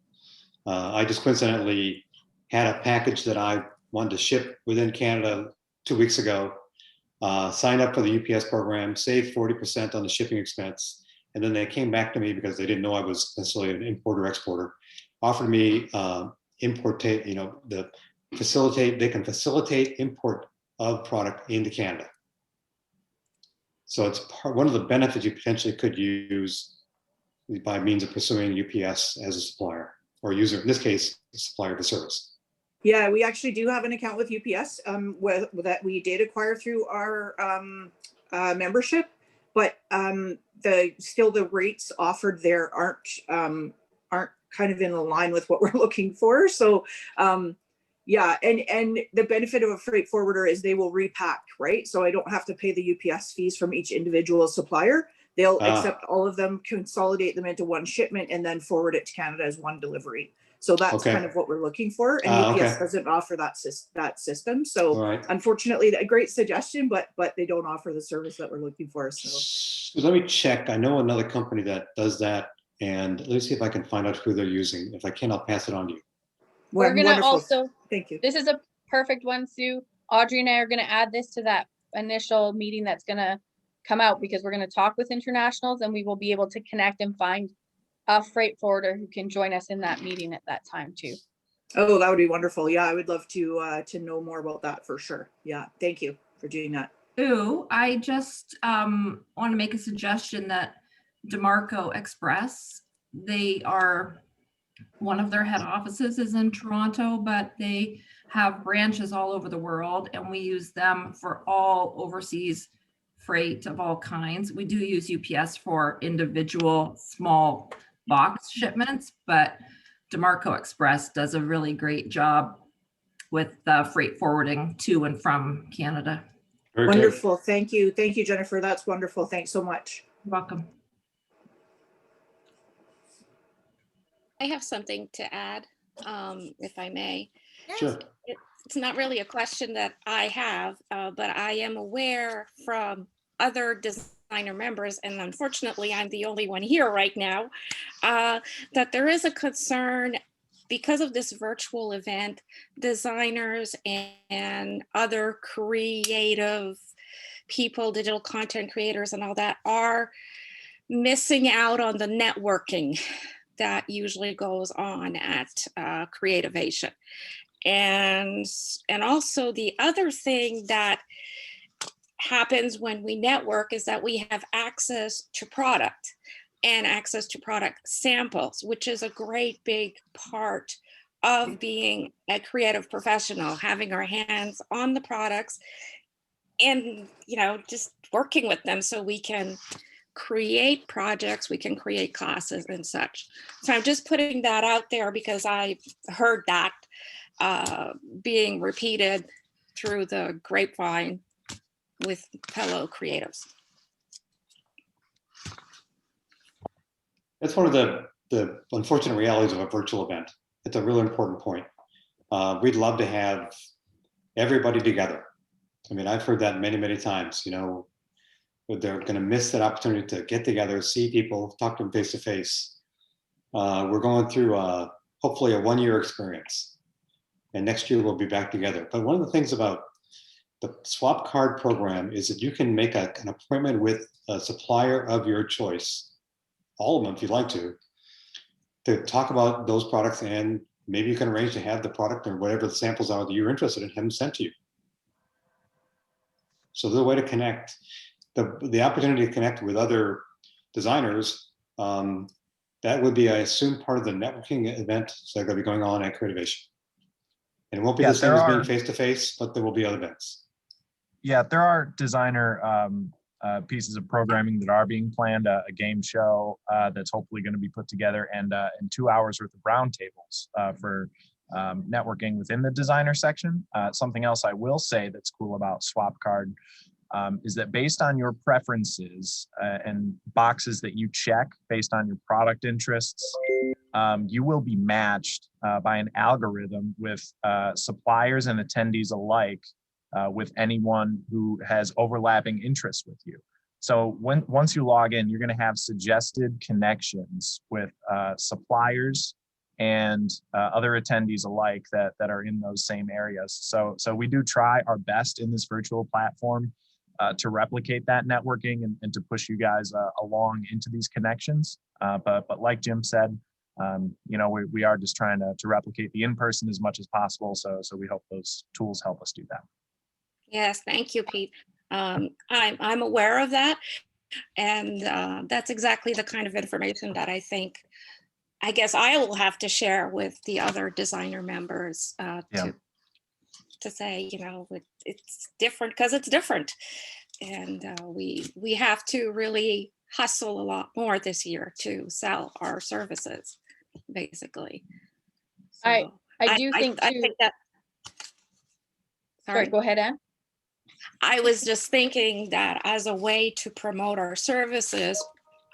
I just coincidentally had a package that I wanted to ship within Canada 2 weeks ago, signed up for the UPS program, saved 40% on the shipping expense. And then they came back to me because they didn't know I was necessarily an importer exporter, offered me they can facilitate import of product into Canada. So it's one of the benefits you potentially could use by means of pursuing UPS as a supplier or user, in this case, a supplier of the service. Yeah, we actually do have an account with UPS that we did acquire through our membership, but the rates offered there aren't kind of in line with what we're looking for. So yeah, and the benefit of a freight forwarder is they will repack, right? So I don't have to pay the UPS fees from each individual supplier. They'll accept all of them, consolidate them into one shipment, and then forward it to Canada as one delivery. So that's kind of what we're looking for. And UPS doesn't offer that system. So unfortunately, a great suggestion, but they don't offer the service that we're looking for. So let me check. I know another company that does that, and let me see if I can find out who they're using. If I can, I'll pass it on to you. We're going to also, thank you. This is a perfect one, Sue. Audrey and I are going to add this to that initial meeting that's going to come out, because we're going to talk with internationals and we will be able to connect and find a freight forwarder who can join us in that meeting at that time too. Oh, that would be wonderful. Yeah, I would love to know more about that for sure. Yeah, thank you for doing that. Ooh, I just want to make a suggestion that DeMarco Express, they are, one of their head offices is in Toronto, but they have branches all over the world, and we use them for all overseas freight of all kinds. We do use UPS for individual small box shipments, but DeMarco Express does a really great job with freight forwarding to and from Canada. Very wonderful. Good. Thank you. Thank you, Jennifer. That's wonderful. Thanks so much. You're welcome. I have something to add, if I may. Sure. It's not really a question that I have, but I am aware from other designer members, and unfortunately I'm the only one here right now, that there is a concern because of this virtual event. Designers and other creative people, digital content creators and all that, are missing out on the networking that usually goes on at Creativation. And also the other thing that happens when we network is that we have access to product and access to product samples, which is a great big part of being a creative professional, having our hands on the products and, just working with them so we can create projects, we can create classes and such. So I'm just putting that out there because I heard that being repeated through the grapevine with fellow creatives. That's one of the the unfortunate realities of a virtual event. It's a really important point. We'd love to have everybody together. I mean, I've heard that many, many times, you know, they're going to miss that opportunity to get together, see people, talk to them face to face. We're going through hopefully a 1-year experience, and next year we'll be back together. But one of the things about the swap card program is that you can make an appointment with a supplier of your choice, all of them if you'd like to talk about those products, and maybe you can arrange to have the product or whatever the samples are that you're interested in, have them sent to you. So there's a way to connect, the opportunity to connect with other designers. That would be, I assume, part of the networking event that's going to be going on at Creativation. And it won't be the same as being face-to-face, but there will be other events. Yeah, there are designer pieces of programming that are being planned, a game show that's hopefully going to be put together, and 2 hours worth of roundtables for networking within the designer section. Something else I will say that's cool about Swap Card is that based on your preferences and boxes that you check based on your product interests, you will be matched by an algorithm with suppliers and attendees alike with anyone who has overlapping interests with you. So once you log in, you're going to have suggested connections with suppliers and other attendees alike that are in those same areas. So we do try our best in this virtual platform to replicate that networking and to push you guys along into these connections. But like Jim said, you know, we are just trying to replicate the in-person as much as possible. So we hope those tools help us do that. Yes, thank you, Pete. I'm aware of that. And that's exactly the kind of information that I guess I will have to share with the other designer members to say, you know, it's different because it's different. And we have to really hustle a lot more this year to sell our services, basically. So I do think I think that. Sorry, go ahead, Anne. I was just thinking that as a way to promote our services,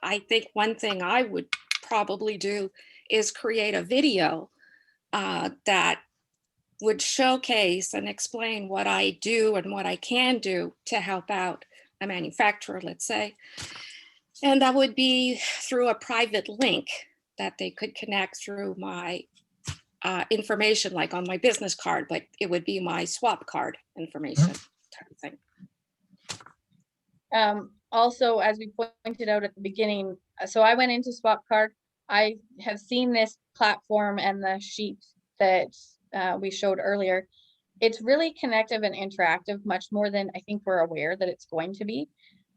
I think one thing I would probably do is create a video that would showcase and explain what I do and what I can do to help out a manufacturer, let's say. And that would be through a private link that they could connect through my information, like on my business card, but it would be my swap card information type of thing. Also, as we pointed out at the beginning, so I went into Swap Card. I have seen this platform and the sheet that we showed earlier. It's really connective and interactive, much more than I think we're aware that it's going to be.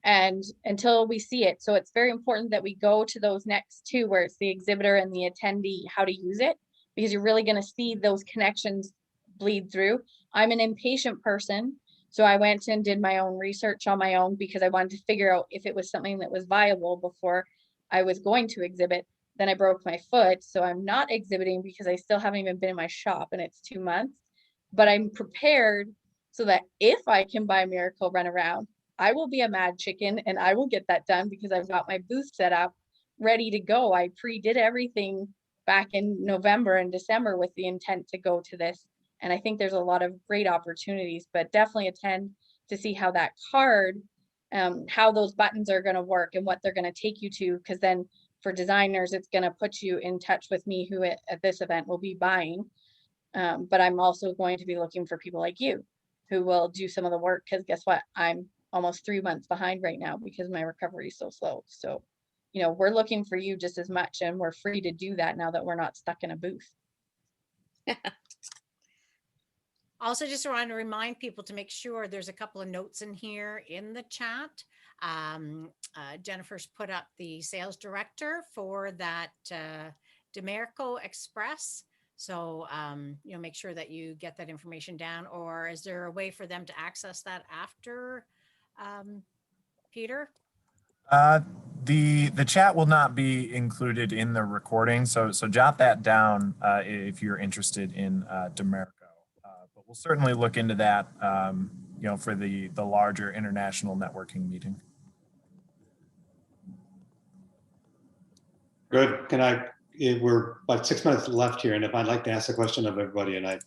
And until we see it. So it's very important that we go to those next two where it's the exhibitor and the attendee, how to use it, because you're really going to see those connections bleed through. I'm an impatient person. So I went and did my own research on my own because I wanted to figure out if it was something that was viable before I was going to exhibit. Then I broke my foot. So I'm not exhibiting because I still haven't even been in my shop and it's 2 months. But I'm prepared so that if I can buy Miracle Run Around, I will be a mad chicken and I will get that done because I've got my booth set up, ready to go. I pre-did everything back in November and December with the intent to go to this. And I think there's a lot of great opportunities, but definitely attend to see how that card, how those buttons are going to work and what they're going to take you to. Because then for designers, it's going to put you in touch with me who at this event will be buying. But I'm also going to be looking for people like you who will do some of the work. Because guess what? I'm almost 3 months behind right now because my recovery is so slow. So, you know, we're looking for you just as much and we're free to do that now that we're not stuck in a booth. Also, just want to remind people to make sure there's a couple of notes in here in the chat. Jennifer's put up the sales director for that Demerco Express. So, you know, make sure that you get that information down. Or is there a way for them to access that after, Peter? The chat will not be included in the recording, so jot that down if you're interested in Demerco. But we'll certainly look into that, you know, for the larger international networking meeting. Good. Can I we're about 6 minutes left here, and if I'd like to ask a question of everybody, and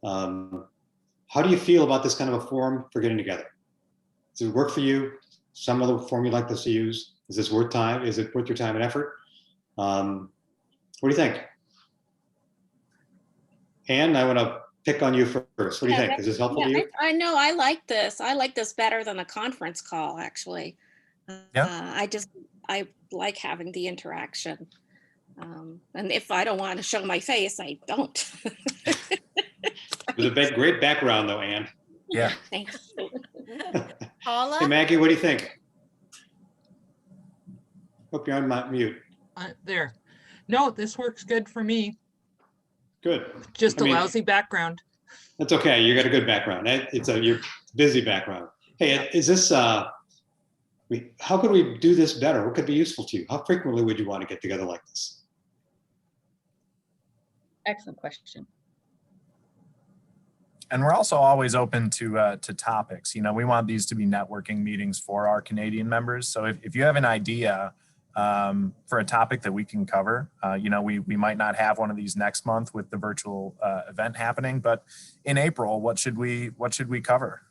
how do you feel about this kind of a forum for getting together? Does it work for you? Some other forum you'd like us to use? Is this worth time? Is it worth your time and effort? What do you think? Anne, I want to pick on you first. What do you think? Is this helpful to you? I know, I like this. I like this better than a conference call, actually. Yeah. I like having the interaction. And if I don't want to show my face, I don't. It was a great background though, Anne. Yeah. Thanks. Paula? Hey, Maggie, what do you think? Hope you're on mute. There. No, this works good for me. Good. Just a lousy background. That's okay. You got a good background. It's your busy background. Hey, is this, how could we do this better? What could be useful to you? How frequently would you want to get together like this? Excellent question. And we're also always open to topics. You know, we want these to be networking meetings for our Canadian members. So if you have an idea for a topic that we can cover, you know, we might not have one of these next month with the virtual event happening, but in April, what should we cover?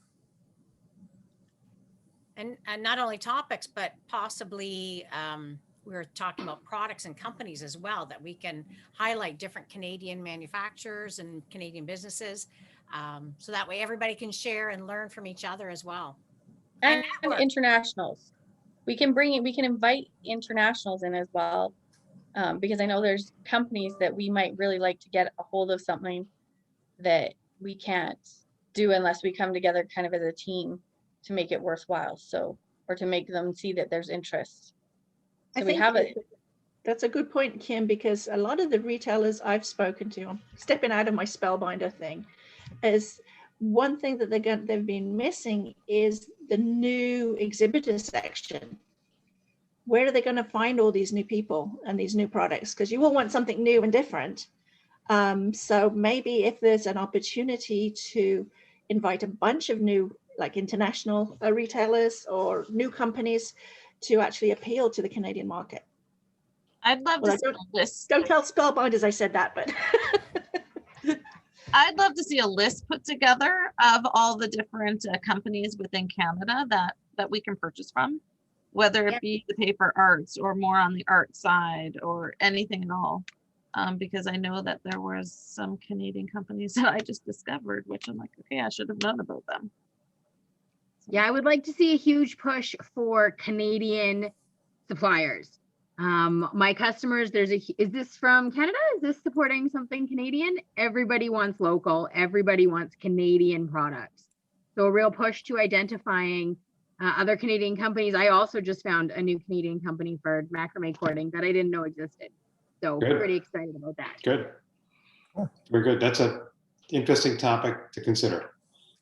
And not only topics, but possibly we were talking about products and companies as well, that we can highlight different Canadian manufacturers and Canadian businesses. So that way everybody can share and learn from each other as well. And internationals. We can invite internationals in as well, because I know there's companies that we might really like to get a hold of something that we can't do unless we come together kind of as a team to make it worthwhile. So, or to make them see that there's interest. So we have it. That's a good point, Kim, because a lot of the retailers I've spoken to, I'm stepping out of my spellbinder thing, is one thing that they've been missing is the new exhibitor section. Where are they going to find all these new people and these new products? Because you will want something new and different. So maybe if there's an opportunity to invite a bunch of new, like international retailers or new companies to actually appeal to the Canadian market. I'd love to see a list. Don't tell spellbinders I said that, but I'd love to see a list put together of all the different companies within Canada that we can purchase from, whether it be the paper arts or more on the art side or anything at all. Because I know that there was some Canadian companies that I just discovered, which I'm like, okay, I should have known about them. Yeah, I would like to see a huge push for Canadian suppliers. My customers, is this from Canada? Is this supporting something Canadian? Everybody wants local, everybody wants Canadian products. So a real push to identifying other Canadian companies. I also just found a new Canadian company for macrame cording that I didn't know existed. So pretty excited about that. Good. Very good. That's an interesting topic to consider.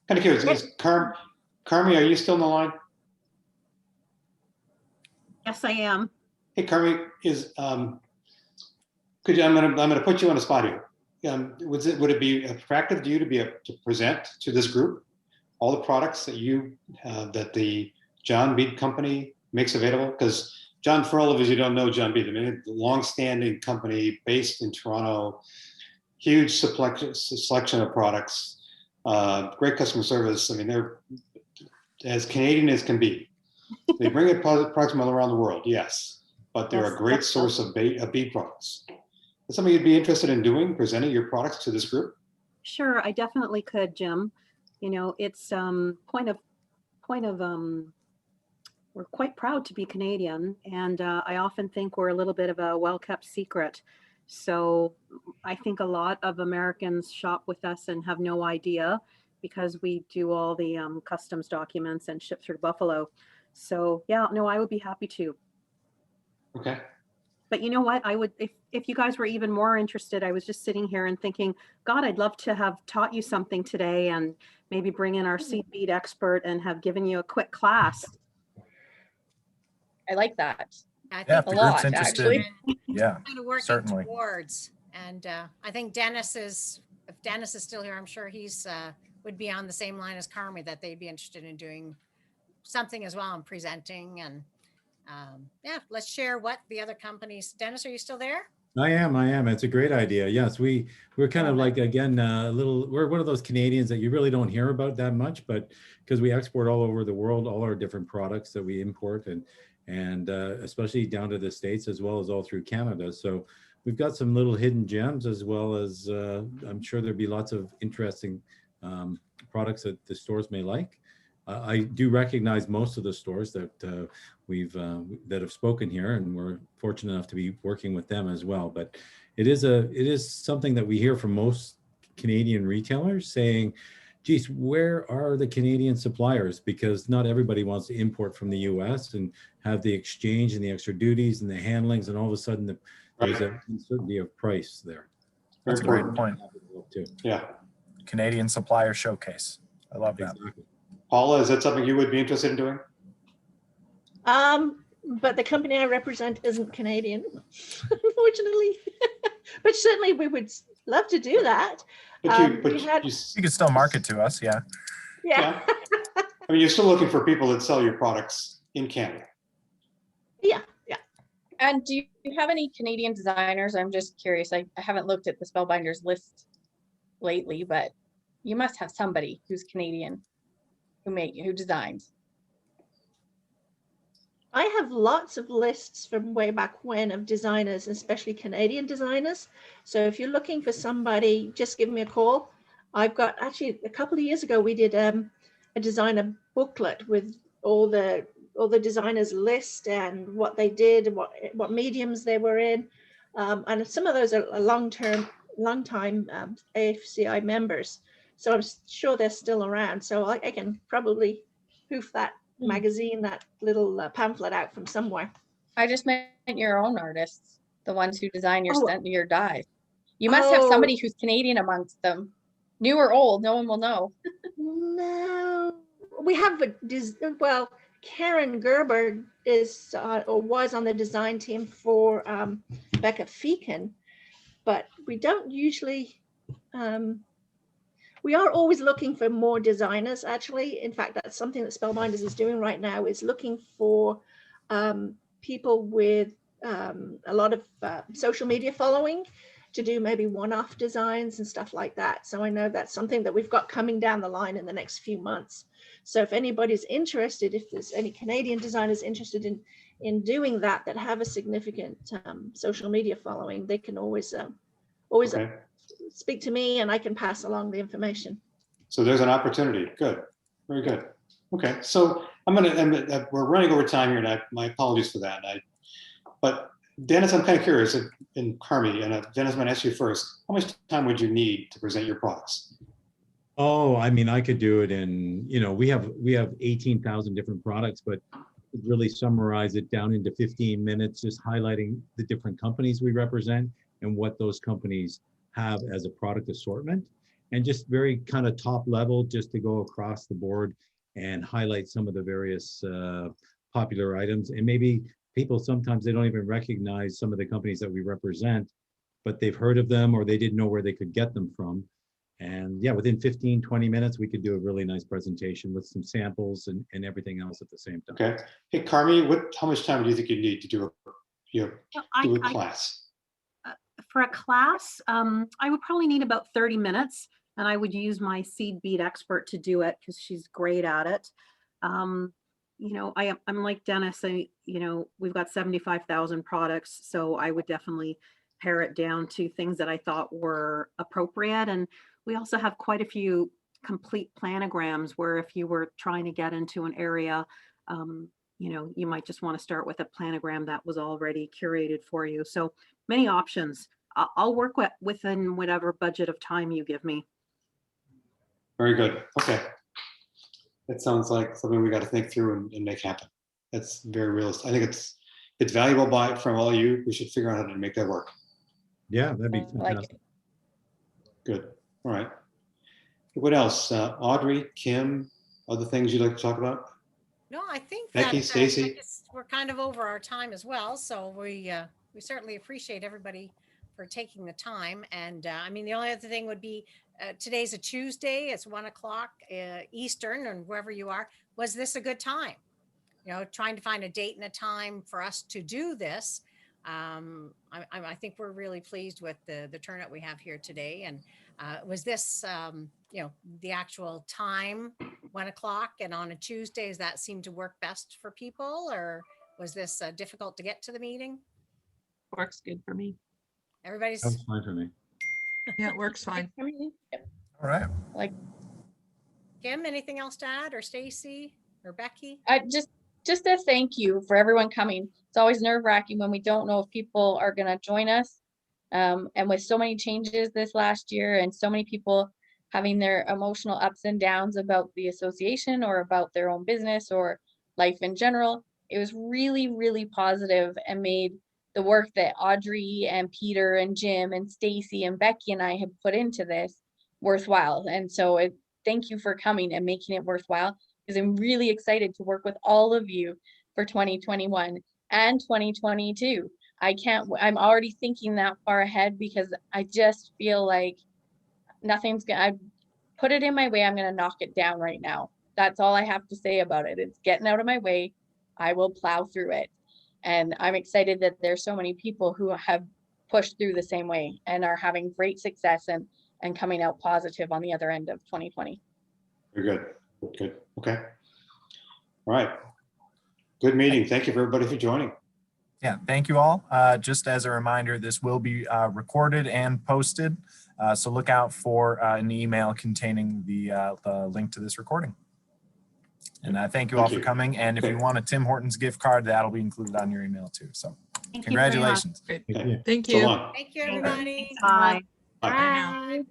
Kind of curious, is Carmi, are you still on the line? Yes, I am. Hey, Carmi, I'm gonna put you on the spot here. Would it be attractive to you to present to this group all the products that that the John Bead Company makes available? Because John, for all of us who don't know John Bead, I mean, a long-standing company based in Toronto, huge selection of products, great customer service. I mean, they're as Canadian as can be. They bring in products from all around the world, yes, but they're a great source of bead products. Is something you'd be interested in doing, presenting your products to this group? Sure, I definitely could, Jim. You know, it's we're quite proud to be Canadian, and I often think we're a little bit of a well-kept secret. So I think a lot of Americans shop with us and have no idea, because we do all the customs documents and ship through Buffalo. So yeah, no, I would be happy to. Okay. But you know what? I would, if you guys were even more interested, I was just sitting here and thinking, God, I'd love to have taught you something today and maybe bring in our seed bead expert and have given you a quick class. I like that. I think Yeah, if the group's interested, actually. yeah, Kind of working certainly. towards, and I think if Dennis is still here, I'm sure he's would be on the same line as Carmi, that they'd be interested in doing something as well and presenting. And yeah, let's share what the other companies. Dennis, are you still there? I am. It's a great idea. Yes, we're kind of like, again, we're one of those Canadians that you really don't hear about that much, but because we export all over the world, all our different products that we import and especially down to the States as well as all through Canada. So we've got some little hidden gems as well as I'm sure there'd be lots of interesting products that the stores may like. I do recognize most of the stores that that have spoken here, and we're fortunate enough to be working with them as well. But it is something that we hear from most Canadian retailers saying, geez, where are the Canadian suppliers? Because not everybody wants to import from the US and have the exchange and the extra duties and the handlings, and all of a sudden there's an uncertainty of price there. That's a great point. Yeah. Canadian supplier showcase. I love that. Exactly. Paula, is that something you would be interested in doing? But the company I represent isn't Canadian, unfortunately. But certainly we would love to do that. But you could still market to us, yeah. Yeah. I mean, you're still looking for people that sell your products in Canada. Yeah. And do you have any Canadian designers? I'm just curious. I haven't looked at the Spellbinders list lately, but you must have somebody who's Canadian who designs. I have lots of lists from way back when of designers, especially Canadian designers. So if you're looking for somebody, just give me a call. I've got, actually a couple of years ago, we did a designer booklet with all the designers list and what they did, what mediums they were in. And some of those are long time AFCI members. So I'm sure they're still around. So I can probably hoof that magazine, that little pamphlet out from somewhere. I just meant your own artists, the ones who design your dies. You must Oh. have somebody who's Canadian amongst them. New or old, no one will know. No, we have well, Karen Gerber is or was on the design team for Becca Feakin, but we don't usually. We are always looking for more designers, actually. In fact, that's something that Spellbinders is doing right now, is looking for people with a lot of social media following to do maybe one-off designs and stuff like that. So I know that's something that we've got coming down the line in the next few months. So if anybody's interested, if there's any Canadian designers interested in doing that have a significant social media following, they can always Okay. speak to me and I can pass along the information. So there's an opportunity. Good. Very good. Okay. So we're running over time here, and my apologies for that. But Dennis, I'm kind of curious, and Carmi, and Dennis, I'm going to ask you first, how much time would you need to present your products? Oh, I mean, I could do it in, we have 18,000 different products, but really summarize it down into 15 minutes, just highlighting the different companies we represent and what those companies have as a product assortment, and just very kind of top level, just to go across the board and highlight some of the various popular items. And maybe people, sometimes they don't even recognize some of the companies that we represent, but they've heard of them or they didn't know where they could get them from. And yeah, within 15, 20 minutes, we could do a really nice presentation with some samples and everything else at the same time. Okay. Hey, Carmi, how much time do you think you need to do a class? For a class, I would probably need about 30 minutes, and I would use my seed bead expert to do it because she's great at it. I'm like Dennis, we've got 75,000 products, so I would definitely pare it down to things that I thought were appropriate. And we also have quite a few complete planograms where if you were trying to get into an area, you might just want to start with a planogram that was already curated for you. So many options. I'll work within whatever budget of time you give me. Very good. Okay. That sounds like something we got to think through and make happen. That's very realistic. I think it's valuable from all of you. We should figure out how to make that work. Yeah, that'd be fantastic. Good. All right. What else? Audrey, Kim, other things you'd like to talk about? No, I think Becky, Stacy? we're kind of over our time as well. So we certainly appreciate everybody for taking the time. And the only other thing would be today's a Tuesday. It's 1 o'clock Eastern, and wherever you are. Was this a good time? Trying to find a date and a time for us to do this. I think we're really pleased with the turnout we have here today. And was this, you know, the actual time, 1 o'clock, and on a Tuesday, does that seem to work best for people, or was this difficult to get to the meeting? Works good for me. Everybody's That's fine for me. Yeah, it works fine. Yep. All right. Like, Kim, anything else to add, or Stacy or Becky? just a thank you for everyone coming. It's always nerve-wracking when we don't know if people are going to join us. And with so many changes this last year and so many people having their emotional ups and downs about the association or about their own business or life in general, it was really, really positive and made the work that Audrey and Peter and Jim and Stacy and Becky and I had put into this worthwhile. And so thank you for coming and making it worthwhile, because I'm really excited to work with all of you for 2021 and 2022. I'm already thinking that far ahead because I just feel like I put it in my way. I'm going to knock it down right now. That's all I have to say about it. It's getting out of my way. I will plow through it. And I'm excited that there's so many people who have pushed through the same way and are having great success and coming out positive on the other end of 2020. Very good. Good. Okay. All right. Good meeting. Thank you for everybody for joining. Yeah, thank you all. Just as a reminder, this will be recorded and posted. So look out for an email containing the link to this recording. And thank you all for coming. And if you want a Tim Hortons gift card, that'll be included on your email too. So Thank you very much. congratulations. Thank So you. long. Thank you, everybody. Bye. Bye. Bye now. Bye.